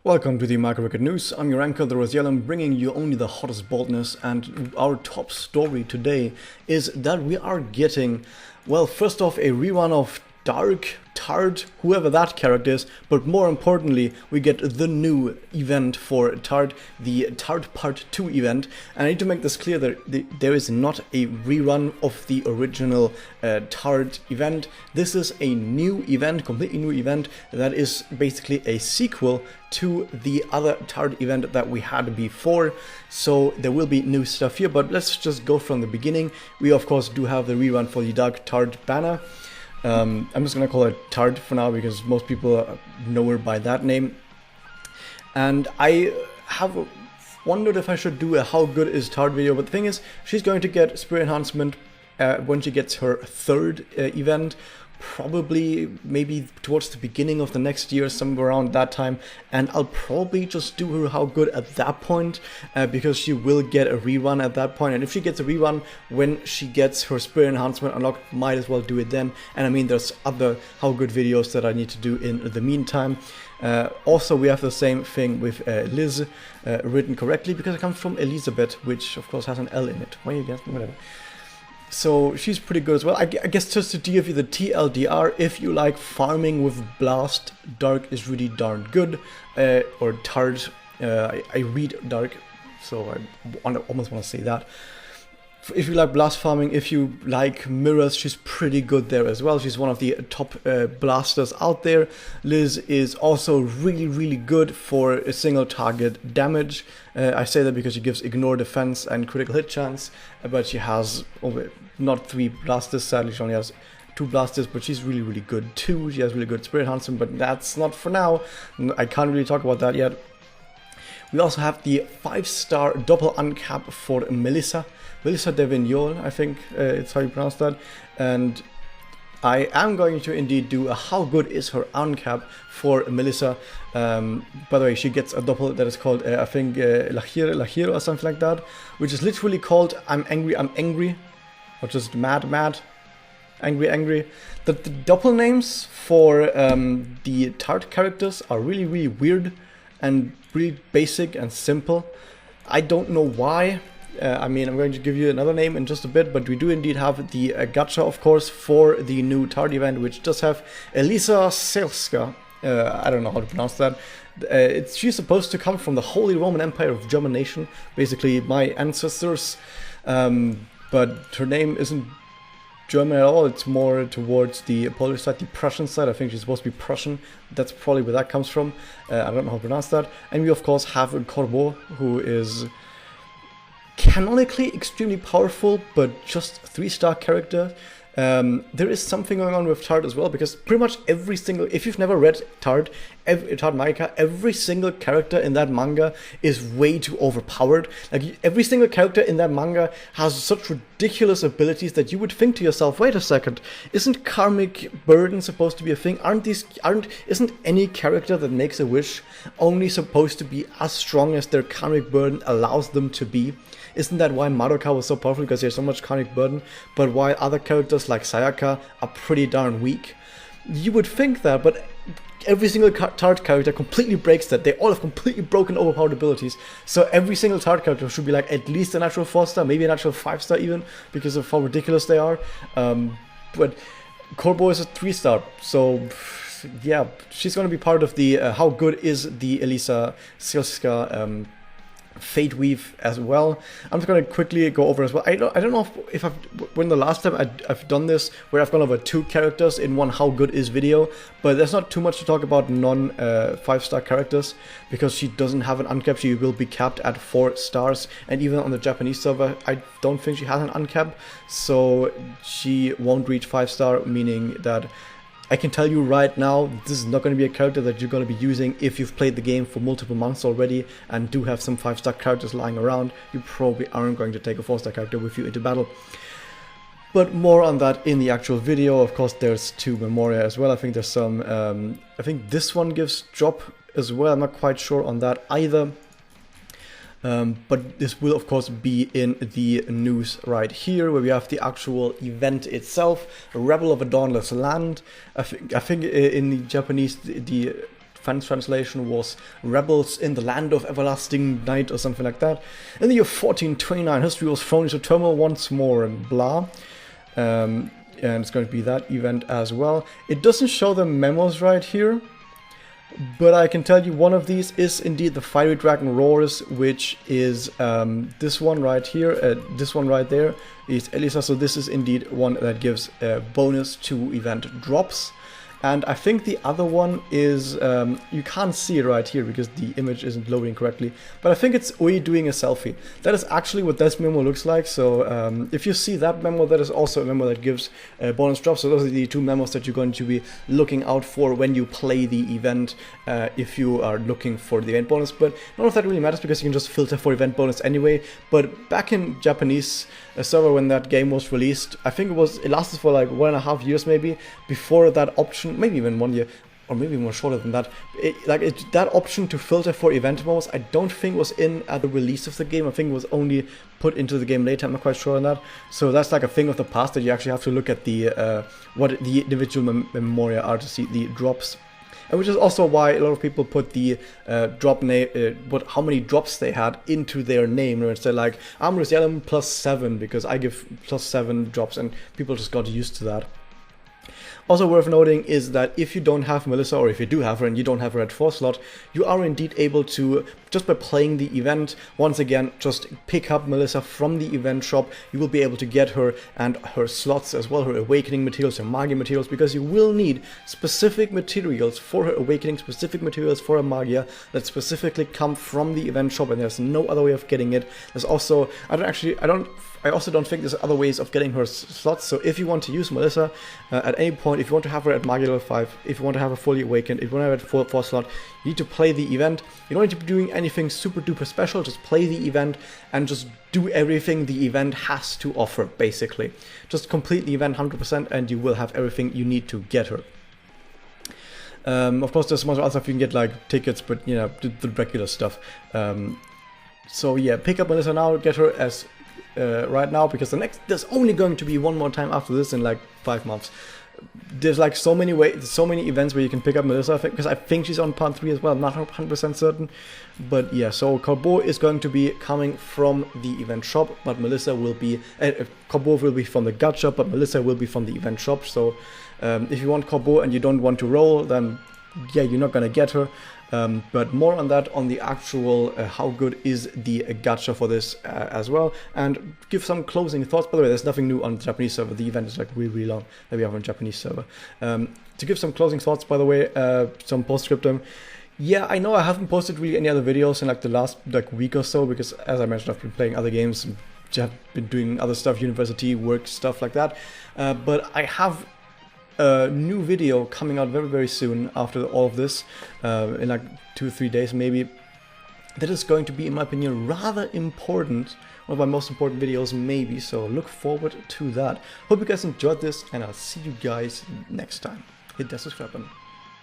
Welcome to the MagiReco News. I'm your anchor, the Rosielum, bringing you only the hottest boldness, and our top story today is that we are getting, well, first off, a rerun of Dark, Tard, whoever that character is, but more importantly, we get the new event for Tard, the Tard Part 2 event, and I need to make this clear that there is not a rerun of the original Tard event. This is a new event, completely new event, that is basically a sequel to the other Tard event that we had before, so there will be new stuff here, but let's just go from the beginning. We of course do have the rerun for the Dark Tard banner. I'm just gonna call it Tard for now because most people know her by that name. And I have wondered if I should do a how good is Tard video, but the thing is, she's going to get spirit enhancement when she gets her third event, probably maybe towards the beginning of the next year, somewhere around that time, and I'll probably just do her how good at that point, because she will get a rerun at that point, and if she gets a rerun when she gets her spirit enhancement unlocked, might as well do it then. And I mean, there's other how good videos that I need to do in the meantime. Also, we have the same thing with Liz, written correctly because it comes from Elizabeth, which of course has an L in it. Why you guessing? Whatever. So she's pretty good as well. I guess just to give you the TLDR, if you like farming with Blast, Dark is really darn good. Or Tard, I read Dark, so I almost want to say that. If you like blast farming, if you like mirrors, she's pretty good there as well. She's one of the top blasters out there. Liz is also really good for a single target damage. I say that because she gives ignore defense and critical hit chance, but she has not 3 blasters, sadly she only has 2 blasters, but she's really good too. She has really good spirit enhancement, but that's not for now. I can't really talk about that yet. We also have the 5-star double uncap for Melissa de Vignol, I think it's how you pronounce that, and I am going to indeed do a how good is her uncap for Melissa. By the way, she gets a double that is called, I think, Lachir or something like that, which is literally called I'm angry, or just mad, angry. The double names for the Tard characters are really weird and really basic and simple. I don't know why. I mean, I'm going to give you another name in just a bit, but we do indeed have the gacha, of course, for the new Tard event, which does have Elisa Celjska. I don't know how to pronounce that. She's supposed to come from the Holy Roman Empire of German nation, basically my ancestors, but her name isn't German at all. It's more towards the Polish side, the Prussian side. I think she's supposed to be Prussian. That's probably where that comes from. I don't know how to pronounce that. And we of course have Corbeau, who is canonically extremely powerful, but just 3-star character. There is something going on with Tard as well, because pretty much every single, if you've never read Tard manga, every single character in that manga is way too overpowered. Like, every single character in that manga has such ridiculous abilities that you would think to yourself, wait a second, isn't karmic burden supposed to be a thing? Isn't any character that makes a wish only supposed to be as strong as their karmic burden allows them to be? Isn't that why Madoka was so powerful, because there's so much karmic burden, but why other characters like Sayaka are pretty darn weak? You would think that, but every single Tard character completely breaks that. They all have completely broken, overpowered abilities. So every single Tard character should be like at least a natural 4-star, maybe a natural 5-star even, because of how ridiculous they are. But Corbeau is a 3-star, so yeah, she's going to be part of the how good is the Elisa Celjska Fate Weave as well. I'm just going to quickly go over as well. I don't know if when the last time I've done this where I've gone over 2 characters in one how good is video, but there's not too much to talk about non 5-star characters, because she doesn't have an uncap. She will be capped at 4 stars, and even on the Japanese server I don't think she has an uncap, so she won't reach 5-star, meaning that I can tell you right now, this is not going to be a character that you're going to be using if you've played the game for multiple months already and do have some 5-star characters lying around. You probably aren't going to take a 4-star character with you into battle. But more on that in the actual video. Of course, there's 2 Memoria as well. I think there's some, I think this one gives drop as well. I'm not quite sure on that either. But this will of course be in the news right here, where we have the actual event itself, Rebel of a Dawnless Land. I think in the Japanese, the French translation was Rebels in the Land of Everlasting Night or something like that. In the year 1429, history was thrown into turmoil once more and blah. And it's going to be that event as well. It doesn't show the memos right here, but I can tell you one of these is indeed the Fiery Dragon Roars, which is this one right here. This one right there is Elisa, so this is indeed one that gives a bonus to event drops. And I think the other one is, you can't see it right here because the image isn't loading correctly, but I think it's Ui doing a selfie. That is actually what this memo looks like, so if you see that memo, that is also a memo that gives bonus drops. So those are the two memos that you're going to be looking out for when you play the event, if you are looking for the event bonus. But none of that really matters because you can just filter for event bonus anyway. But back in Japanese server when that game was released, I think it lasted for like 1.5 years maybe, before that option, maybe even 1 year, or maybe more shorter than that. That option to filter for event modes, I don't think was in at the release of the game. I think it was only put into the game later. I'm not quite sure on that. So that's like a thing of the past that you actually have to look at the what the individual memoria are to see the drops. And which is also why a lot of people put the drop name, how many drops they had into their name. And they're like, I'm Rosellum +7 because I give +7 drops, and people just got used to that. Also worth noting is that if you don't have Melissa, or if you do have her and you don't have her at 4 slot, you are indeed able to, just by playing the event, once again, just pick up Melissa from the event shop. You will be able to get her and her slots as well, her awakening materials, her Magia materials, because you will need specific materials for her awakening, specific materials for her Magia that specifically come from the event shop, and there's no other way of getting it. There's also, I also don't think there's other ways of getting her slots. So if you want to use Melissa at any point, if you want to have her at Magia level 5, if you want to have her fully awakened, if you want to have her at 4 slot, you need to play the event. You don't need to be doing anything super duper special, just play the event and just do everything the event has to offer, basically. Just complete the event 100% and you will have everything you need to get her. Of course, there's some other stuff you can get, like tickets, but you know, the regular stuff. So yeah, pick up Melissa now, get her as right now, because there's only going to be one more time after this in like 5 months. There's like so many events where you can pick up Melissa, because I think she's on part 3 as well. I'm not 100% certain, but yeah. So Corbeau is going to be coming from the event shop, but Melissa will be Corbeau will be from the gacha, but Melissa will be from the event shop. So if you want Corbeau and you don't want to roll, then yeah, you're not gonna get her. But more on that on the actual how good is the gacha for this as well, and give some closing thoughts. By the way, there's nothing new on the Japanese server. The event is like really long that we have on Japanese server. To give some closing thoughts, by the way, some postscriptum. Yeah, I know I haven't posted really any other videos in like the last like week or so, because as I mentioned, I've been playing other games, have been doing other stuff, university work, stuff like that. But I have a new video coming out very, very soon after all of this, in like 2 or 3 days maybe. That is going to be, in my opinion, rather important. One of my most important videos maybe, so look forward to that. Hope you guys enjoyed this, and I'll see you guys next time. Hit that subscribe button.